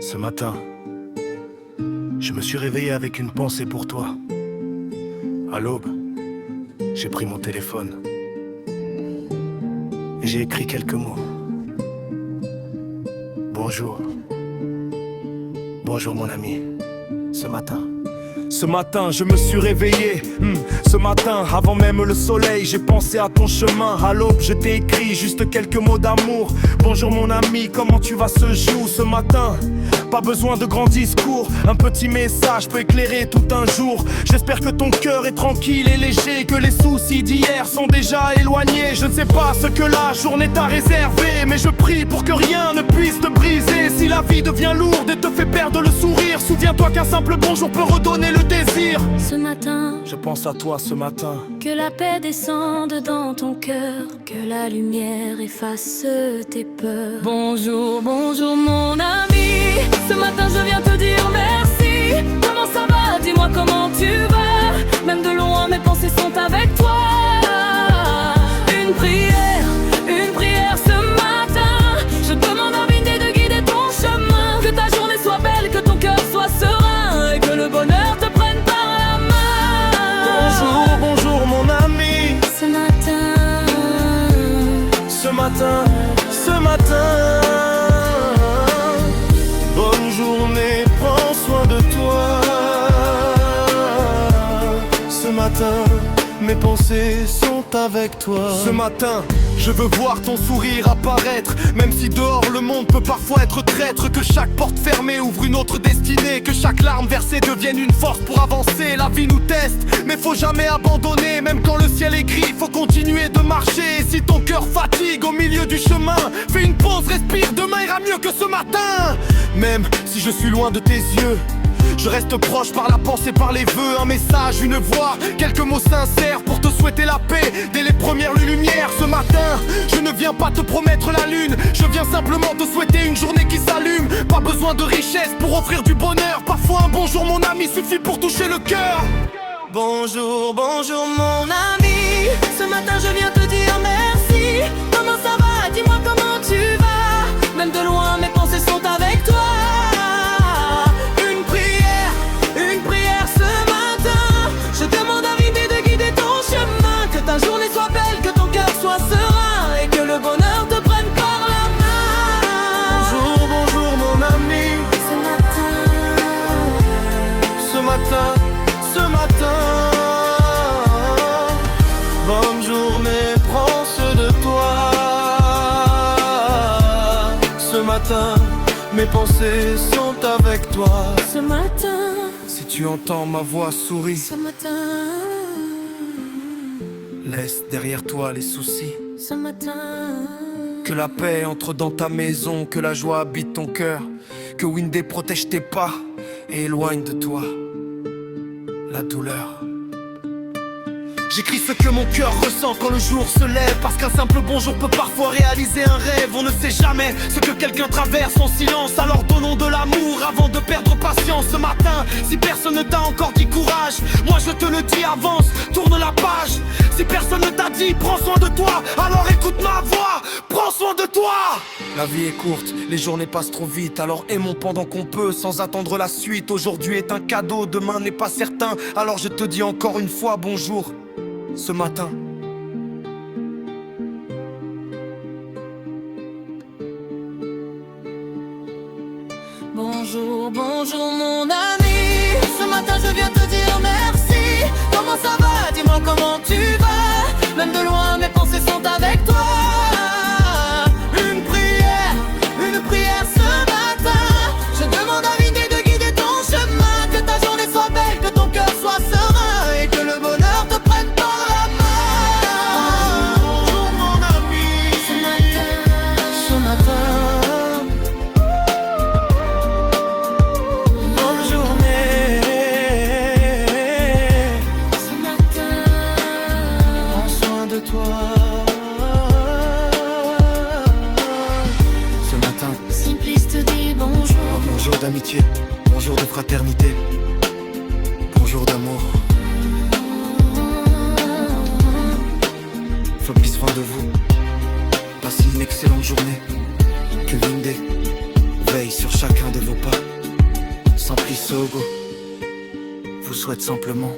Ce matin, je me suis réveillé avec une pensée pour toi. À l'aube, j'ai pris mon téléphone et j'ai écrit quelques mots. Bonjour. Bonjour mon ami. Ce matin, je me suis réveillé. Ce matin, avant même le soleil, j'ai pensé à ton chemin. À l'aube, je t'ai écrit juste quelques mots d'amour. Bonjour mon ami, comment tu vas ce jour, ce matin? Pas besoin de grands discours, un petit message peut éclairer tout un jour. J'espère que ton cœur est tranquille et léger, que les soucis d'hier sont déjà éloignés. Je ne sais pas ce que la journée t'a réservé, mais je prie pour que rien ne puisse te briser. Si la vie devient lourde et te fait perdre le sourire, souviens-toi qu'un simple bonjour peut redonner le désir. Ce matin, je pense à toi ce matin. Que la paix descende dans ton cœur, que la lumière efface tes peurs. Bonjour, bonjour mon ami. Ce matin je viens te dire merci. Comment ça va? Dis-moi comment tu vas. Même de loin mes pensées sont avec toi. Une prière ce matin. Je demande à Vindé de guider ton chemin. Que ta journée soit belle, que ton cœur soit serein, et que le bonheur te prenne par la main. Bonjour, bonjour mon ami. Ce matin, ce matin, ce matin. Bonne journée, prends soin de toi. Ce matin, mes pensées sont avec toi. Ce matin, je veux voir ton sourire apparaître. Même si dehors le monde peut parfois être traître. Que chaque porte fermée ouvre une autre destinée. Que chaque larme versée devienne une force pour avancer. La vie nous teste, mais faut jamais abandonner. Même quand le ciel est gris, faut continuer de marcher. Et si ton cœur fatigue au milieu du chemin, fais une pause, respire, demain ira mieux que ce matin. Même si je suis loin de tes yeux, je reste proche par la pensée, par les vœux. Un message, une voix, quelques mots sincères pour te souhaiter la paix dès les premières lumières. Ce matin, je ne viens pas te promettre la lune. Je viens simplement te souhaiter une journée qui s'allume. Pas besoin de richesse pour offrir du bonheur. Parfois un bonjour mon ami suffit pour toucher le cœur. Bonjour, bonjour mon ami. ce matin je viens te dire merci. Comment ça va? Dis-moi comment tu vas. Même de loin mes pensées sont avec toi. Une prière ce matin. Je demande à Vindé de guider ton chemin. Que ta journée soit belle, que ton cœur soit serein, et que le bonheur te prenne par la main. Bonjour, bonjour mon ami. Ce matin, Ce matin, ce matin. Bonne journée, prends soin de toi. Ce matin, mes pensées sont avec toi. ce matin, Si tu entends ma voix, souris. ce matin, Laisse derrière toi les soucis. ce matin. Que la paix entre dans ta maison, que la joie habite ton cœur. Que Vindé protège tes pas et éloigne de toi la douleur. J'écris ce que mon cœur ressent quand le jour se lève. Parce qu'un simple bonjour peut parfois réaliser un rêve. On ne sait jamais ce que quelqu'un traverse en silence. Alors donnons de l'amour avant de perdre patience. Ce matin, si personne ne t'a encore dit courage, moi je te le dis, avance, tourne la page. Si personne ne t'a dit prends soin de toi, alors écoute ma voix, prends soin de toi. La vie est courte, les journées passent trop vite. Alors aimons pendant qu'on peut, sans attendre la suite. Aujourd'hui est un cadeau, demain n'est pas certain. Alors je te dis encore une fois bonjour ce matin. Bonjour, bonjour mon ami. Ce matin je viens te dire merci. Comment ça va? Dis-moi comment tu vas. Même de loin mes pensées sont avec toi. Une prière ce matin. Je demande à Vindé de guider ton chemin. Que ta journée soit belle, que ton cœur soit serein, et que le bonheur te prenne par la main. Bonjour mon ami. Ce matin, Bonne journée. ce matin, Prends soin de toi. Ce matin, Simplice te dit bonjour. bonjour d'amitié, bonjour de fraternité, bonjour d'amour. Faut prendre soin de vous. Passez une excellente journée. Que Vindé veille sur chacun de vos pas. Sans Sogo vous souhaite simplement